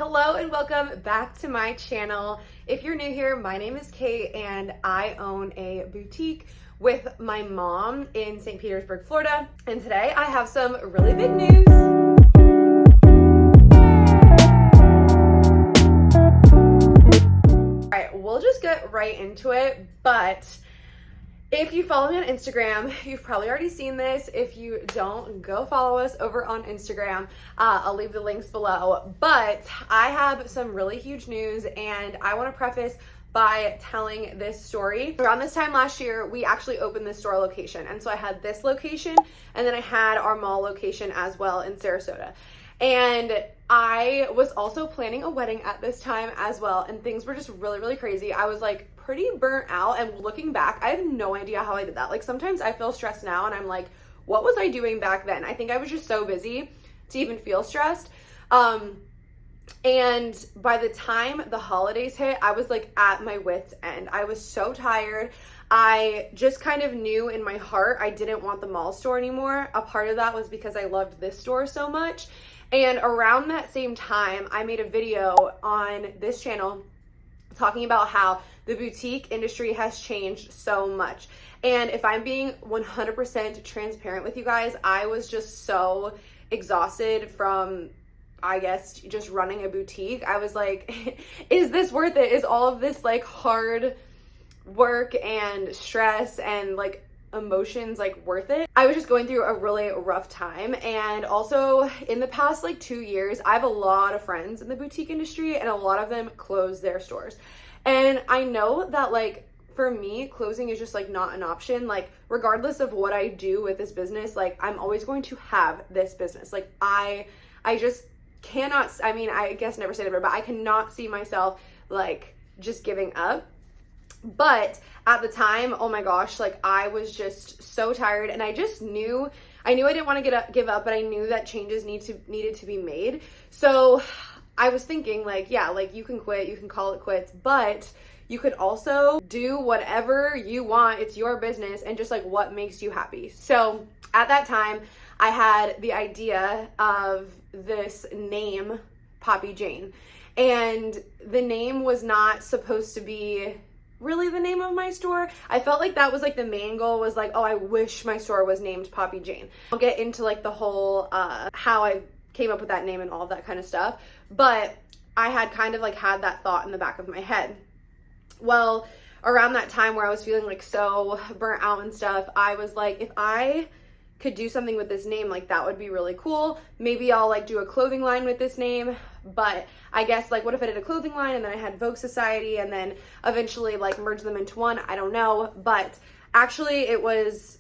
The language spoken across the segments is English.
Hello and welcome back to my channel. If you're new here, my name is Kate and I own a boutique with my mom in St. Petersburg, Florida. And today I have some really big news. All right, we'll just get right into it, but if you follow me on Instagram, you've probably already seen this. If you don't, go follow us over on Instagram. I'll leave the links below. But I have some really huge news, and I want to preface by telling this story. Around this time last year, we actually opened this store location. And so I had this location, and then I had our mall location as well in Sarasota. And I was also planning a wedding at this time as well, and things were just really crazy. I was like pretty burnt out, and looking back, I have no idea how I did that. Like sometimes I feel stressed now and I'm like, what was I doing back then? I think I was just so busy to even feel stressed. And by the time the holidays hit, I was like at my wit's end. I was so tired. I just kind of knew in my heart I didn't want the mall store anymore. A part of that was because I loved this store so much. And around that same time, I made a video on this channel talking about how the boutique industry has changed so much. And if I'm being 100% transparent with you guys, I was just so exhausted from, I guess, just running a boutique. I was like, is this worth it? Is all of this like hard work and stress and like emotions like worth it? I was just going through a really rough time. And also in the past like 2 years, I have a lot of friends in the boutique industry and a lot of them closed their stores. And I know that like for me, closing is just like not an option. Like regardless of what I do with this business, like I'm always going to have this business. Like I just cannot, I mean, I guess never say never, but I cannot see myself like just giving up. But at the time, oh my gosh, like I was just so tired, and I just knew I didn't want to give up, but I knew that changes needed to be made. So I was thinking like, yeah, like you can quit, you can call it quits, but you could also do whatever you want. It's your business and just like what makes you happy. So at that time, I had the idea of this name, Poppy Jane, and the name was not supposed to be really the name of my store. I felt like that was like the main goal, was like, oh, I wish my store was named Poppy Jane. I'll get into like the whole how I came up with that name and all of that kind of stuff, but I had kind of like had that thought in the back of my head. Well, around that time where I was feeling like so burnt out and stuff, I was like, if I could do something with this name, like that would be really cool. Maybe I'll like do a clothing line with this name. But I guess like what if I did a clothing line and then I had Vogue Society and then eventually like merge them into one? I don't know. But actually it was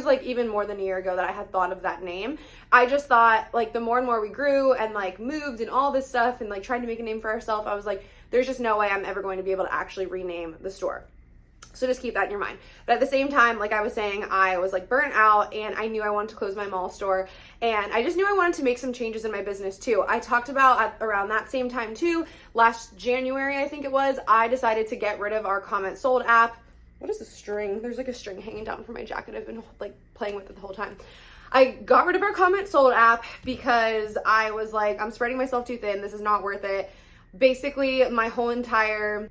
like even more than a year ago that I had thought of that name. I just thought like the more and more we grew and like moved and all this stuff and like trying to make a name for ourselves, I was like, there's just no way I'm ever going to be able to actually rename the store. So just keep that in your mind. But at the same time, like I was saying, I was like burnt out and I knew I wanted to close my mall store, and I just knew I wanted to make some changes in my business too. I talked about around that same time too, last January, I think it was, I decided to get rid of our comment sold app. What is the string? There's like a string hanging down from my jacket. I've been like playing with it the whole time. I got rid of our comment sold app because I was like, I'm spreading myself too thin. This is not worth it. Basically, my whole entire,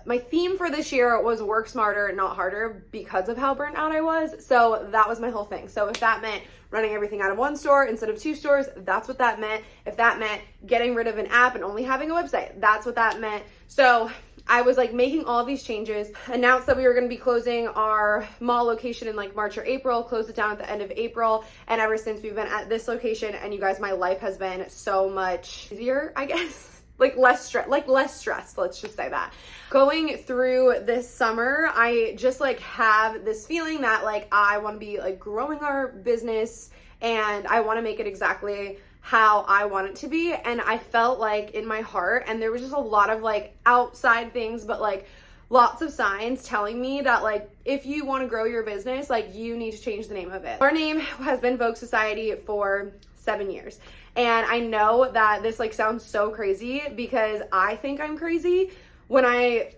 my theme for this year was work smarter, not harder, because of how burnt out I was. So that was my whole thing. So if that meant running everything out of one store instead of 2 stores, that's what that meant. If that meant getting rid of an app and only having a website, that's what that meant. So I was like making all these changes, announced that we were going to be closing our mall location in like March or April, closed it down at the end of April. And ever since we've been at this location, and you guys, my life has been so much easier, I guess. Like less stress, let's just say that. Going through this summer, I just like have this feeling that like I want to be like growing our business and I want to make it exactly how I want it to be. And I felt like in my heart, and there was just a lot of like outside things, but like lots of signs telling me that like if you want to grow your business, like you need to change the name of it. Our name has been Vogue Society for 7 years. And I know that this like sounds so crazy because I think I'm crazy when I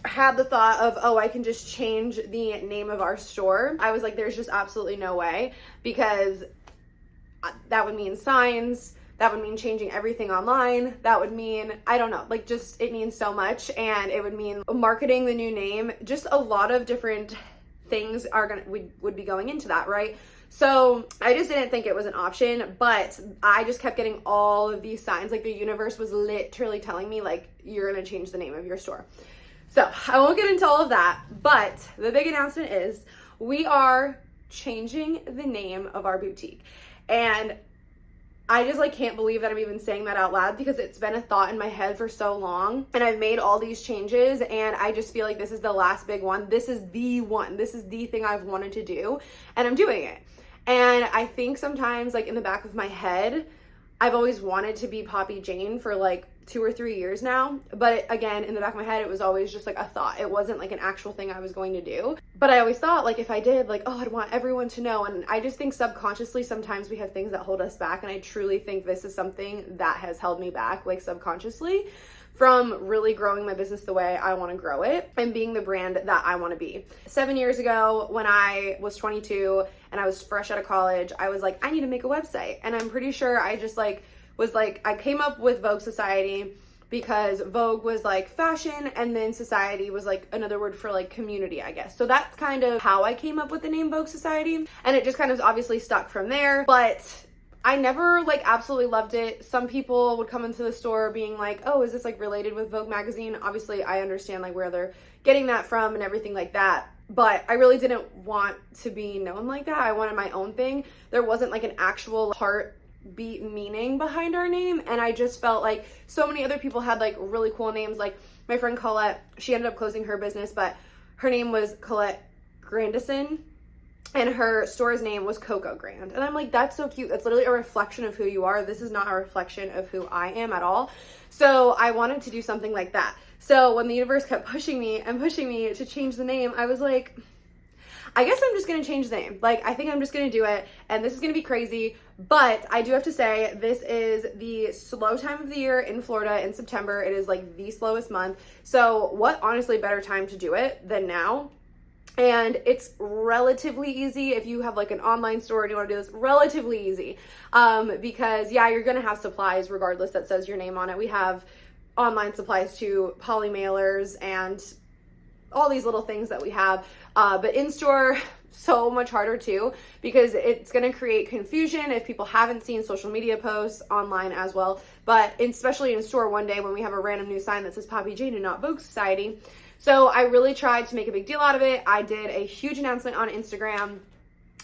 had the thought of, oh, I can just change the name of our store. I was like, there's just absolutely no way, because that would mean signs, That would mean changing everything online. That would mean, I don't know, like just it means so much. And it would mean marketing the new name. Just a lot of different things would be going into that, right? So I just didn't think it was an option, but I just kept getting all of these signs. Like the universe was literally telling me like, you're gonna change the name of your store. So I won't get into all of that, but the big announcement is we are changing the name of our boutique. And I just like can't believe that I'm even saying that out loud, because it's been a thought in my head for so long, and I've made all these changes, and I just feel like this is the last big one. This is the one. This is the thing I've wanted to do, and I'm doing it. And I think sometimes like in the back of my head, I've always wanted to be Poppy Jane for like 2 or 3 years now. But again, in the back of my head, it was always just like a thought. It wasn't like an actual thing I was going to do. But I always thought like if I did, like, oh, I'd want everyone to know. And I just think subconsciously sometimes we have things that hold us back. And I truly think this is something that has held me back, like subconsciously, from really growing my business the way I want to grow it and being the brand that I want to be. 7 years ago, when I was 22 and I was fresh out of college, I was like, I need to make a website. And I'm pretty sure I just like was like, I came up with Vogue Society because Vogue was like fashion, and then society was like another word for like community, I guess. So that's kind of how I came up with the name Vogue Society. And it just kind of obviously stuck from there. But I never like absolutely loved it. Some people would come into the store being like, oh, is this like related with Vogue magazine? Obviously I understand like where they're getting that from and everything like that, but I really didn't want to be known like that. I wanted my own thing. There wasn't like an actual heartbeat meaning behind our name, and I just felt like so many other people had like really cool names. Like my friend Colette, she ended up closing her business, but her name was Colette Grandison, and her store's name was Coco Grand. And I'm like, that's so cute. That's literally a reflection of who you are. This is not a reflection of who I am at all. So I wanted to do something like that. So when the universe kept pushing me and pushing me to change the name, I was like, I guess I'm just going to change the name. Like, I think I'm just going to do it, and this is going to be crazy. But I do have to say, this is the slow time of the year in Florida in September. It is like the slowest month. So what honestly better time to do it than now? And it's relatively easy if you have like an online store and you want to do this, relatively easy. Because yeah, you're going to have supplies regardless that says your name on it. We have online supplies too, poly mailers and all these little things that we have. But in store, so much harder too, because it's going to create confusion if people haven't seen social media posts online as well. But especially in store one day when we have a random new sign that says Poppy Jane and not Vogue Society. So I really tried to make a big deal out of it. I did a huge announcement on Instagram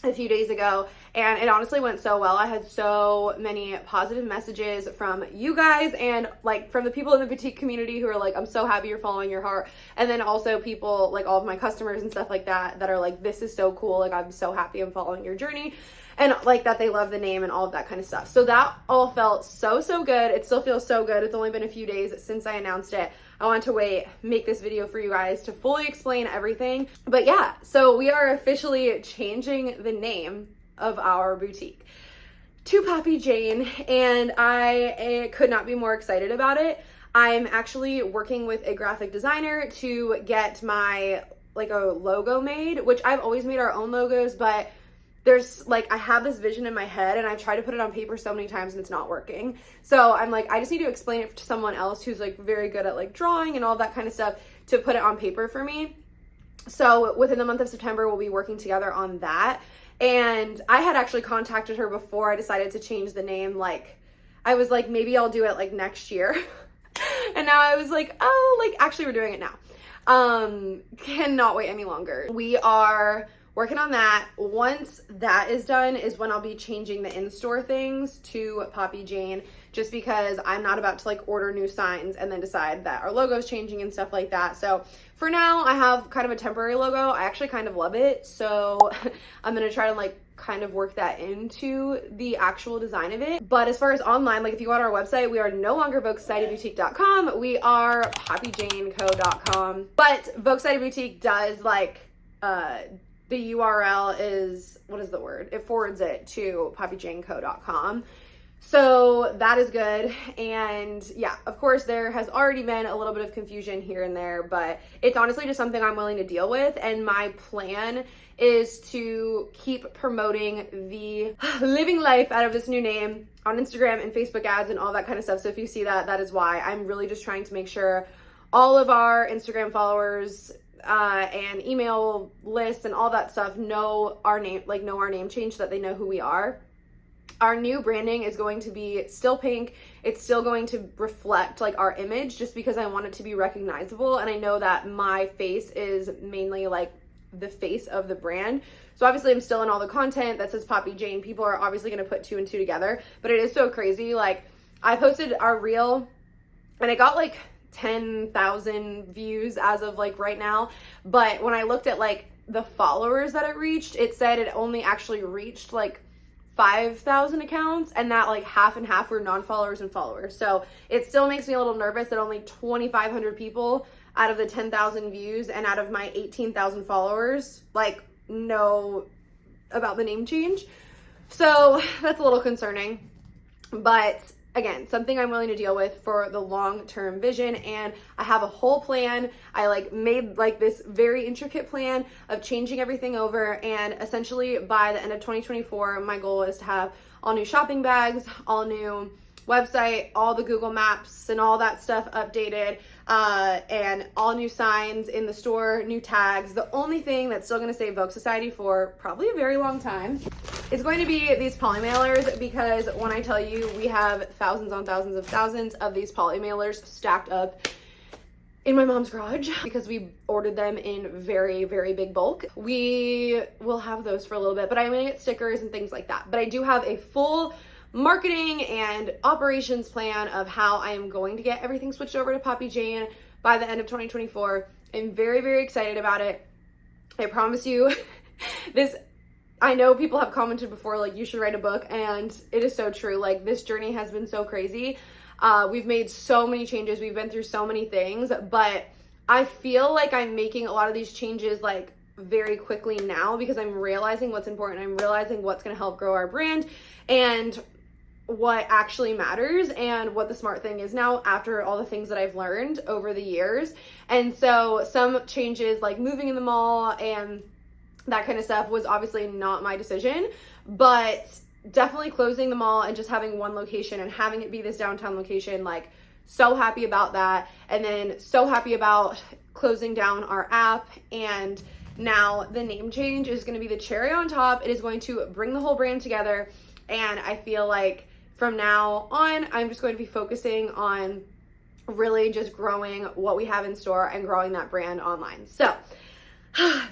a few days ago, and it honestly went so well. I had so many positive messages from you guys and like from the people in the boutique community who are like, I'm so happy you're following your heart. And then also people like all of my customers and stuff like that that are like, this is so cool. Like, I'm so happy I'm following your journey. And like that they love the name and all of that kind of stuff. So that all felt so good. It still feels so good. It's only been a few days since I announced it. I wanted to make this video for you guys to fully explain everything. But yeah, so we are officially changing the name of our boutique to Poppy Jane, and I could not be more excited about it. I'm actually working with a graphic designer to get my like a logo made, which I've always made our own logos, but there's like, I have this vision in my head and I try to put it on paper so many times and it's not working. So I'm like, I just need to explain it to someone else who's like very good at like drawing and all that kind of stuff to put it on paper for me. So within the month of September, we'll be working together on that. And I had actually contacted her before I decided to change the name. Like, I was like, maybe I'll do it like next year. And now I was like, oh, like actually we're doing it now. Cannot wait any longer. We are working on that. Once that is done is when I'll be changing the in-store things to Poppy Jane, just because I'm not about to like order new signs and then decide that our logo is changing and stuff like that. So for now I have kind of a temporary logo. I actually kind of love it. So I'm going to try to like kind of work that into the actual design of it. But as far as online, like if you go on our website, we are no longer VogueSocietyBoutique.com. We are PoppyJaneCo.com. But Vogue Society Boutique does like, the URL is, what is the word? It forwards it to PoppyJaneCo.com. So that is good. And yeah, of course, there has already been a little bit of confusion here and there, but it's honestly just something I'm willing to deal with. And my plan is to keep promoting the living life out of this new name on Instagram and Facebook ads and all that kind of stuff. So if you see that, that is why. I'm really just trying to make sure all of our Instagram followers and email lists and all that stuff know our name, like know our name change, so that they know who we are. Our new branding is going to be still pink. It's still going to reflect like our image, just because I want it to be recognizable. And I know that my face is mainly like the face of the brand. So obviously I'm still in all the content that says Poppy Jane. People are obviously going to put 2 and 2 together, but it is so crazy. Like, I posted our reel and it got like 10,000 views as of like right now. But when I looked at like the followers that it reached, it said it only actually reached like 5,000 accounts, and that like half and half were non-followers and followers. So it still makes me a little nervous that only 2,500 people out of the 10,000 views and out of my 18,000 followers like know about the name change. So that's a little concerning, but again, something I'm willing to deal with for the long-term vision. And I have a whole plan. I like made like this very intricate plan of changing everything over. And essentially by the end of 2024, my goal is to have all new shopping bags, all new website, all the Google Maps and all that stuff updated, and all new signs in the store, new tags. The only thing that's still gonna say Vogue Society for probably a very long time is going to be these poly mailers, because when I tell you we have thousands on thousands of these poly mailers stacked up in my mom's garage because we ordered them in very, very big bulk. We will have those for a little bit, but I'm gonna get stickers and things like that. But I do have a full marketing and operations plan of how I am going to get everything switched over to Poppy Jane by the end of 2024. I'm very, very excited about it. I promise you this. I know people have commented before, like, you should write a book, and it is so true. Like, this journey has been so crazy. We've made so many changes. We've been through so many things, but I feel like I'm making a lot of these changes like very quickly now, because I'm realizing what's important. I'm realizing what's going to help grow our brand and what actually matters and what the smart thing is now after all the things that I've learned over the years. And so some changes like moving in the mall and that kind of stuff was obviously not my decision, but definitely closing the mall and just having one location and having it be this downtown location, like, so happy about that. And then so happy about closing down our app. And now the name change is going to be the cherry on top. It is going to bring the whole brand together. And I feel like from now on, I'm just going to be focusing on really just growing what we have in store and growing that brand online. So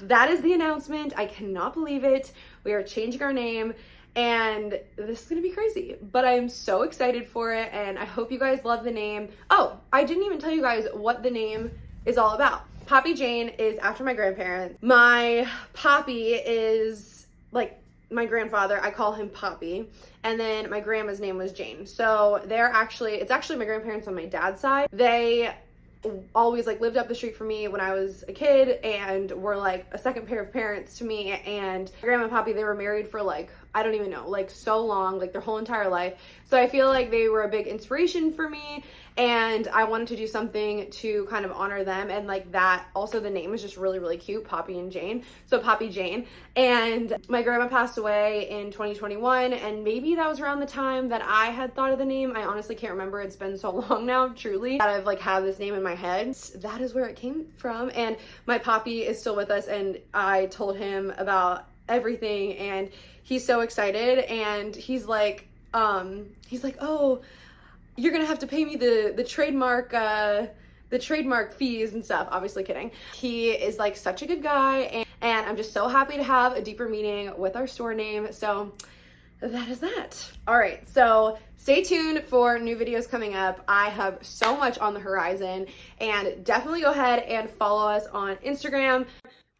that is the announcement. I cannot believe it. We are changing our name, and this is gonna be crazy, but I'm so excited for it, and I hope you guys love the name. Oh, I didn't even tell you guys what the name is all about. Poppy Jane is after my grandparents. My Poppy is like my grandfather. I call him Poppy. And then my grandma's name was Jane. So it's actually my grandparents on my dad's side. They always like lived up the street from me when I was a kid and were like a second pair of parents to me. And grandma and Poppy, they were married for like, I don't even know, like so long, like their whole entire life. So I feel like they were a big inspiration for me, and I wanted to do something to kind of honor them. And like that, also the name is just really, really cute, Poppy and Jane. So Poppy Jane. And my grandma passed away in 2021, and maybe that was around the time that I had thought of the name. I honestly can't remember. It's been so long now, truly, that I've like had this name in my head. That is where it came from. And my Poppy is still with us, and I told him about everything, and he's so excited. And he's like, oh, you're gonna have to pay me the trademark fees and stuff. Obviously kidding. He is like such a good guy, and I'm just so happy to have a deeper meeting with our store name. So that is that. All right, so stay tuned for new videos coming up. I have so much on the horizon, and definitely go ahead and follow us on Instagram.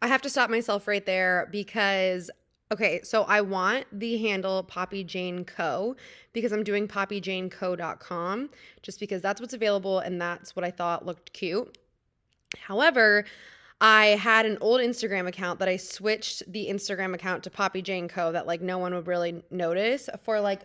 I have to stop myself right there because, okay, so I want the handle Poppy Jane Co. because I'm doing poppyjaneco.com just because that's what's available and that's what I thought looked cute. However, I had an old Instagram account that I switched the Instagram account to Poppy Jane Co. that like no one would really notice for like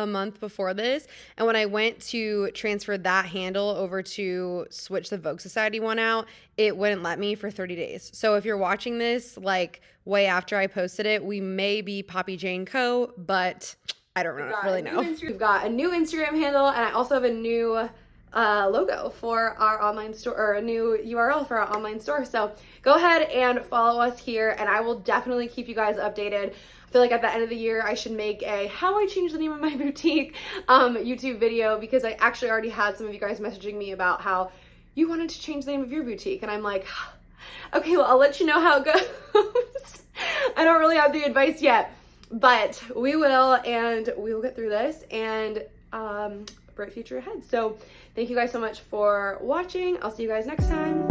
a month before this. And when I went to transfer that handle over to switch the Vogue Society one out, it wouldn't let me for 30 days. So if you're watching this like way after I posted it, we may be Poppy Jane Co., but I don't really know. We've got a new Instagram handle, and I also have a new logo for our online store, or a new URL for our online store. So go ahead and follow us here, and I will definitely keep you guys updated. I feel like at the end of the year I should make a how I changed the name of my boutique YouTube video, because I actually already had some of you guys messaging me about how you wanted to change the name of your boutique, and I'm like, okay, well, I'll let you know how it goes. I don't really have the advice yet, but we will, and we will get through this, and bright future ahead. So thank you guys so much for watching. I'll see you guys next time.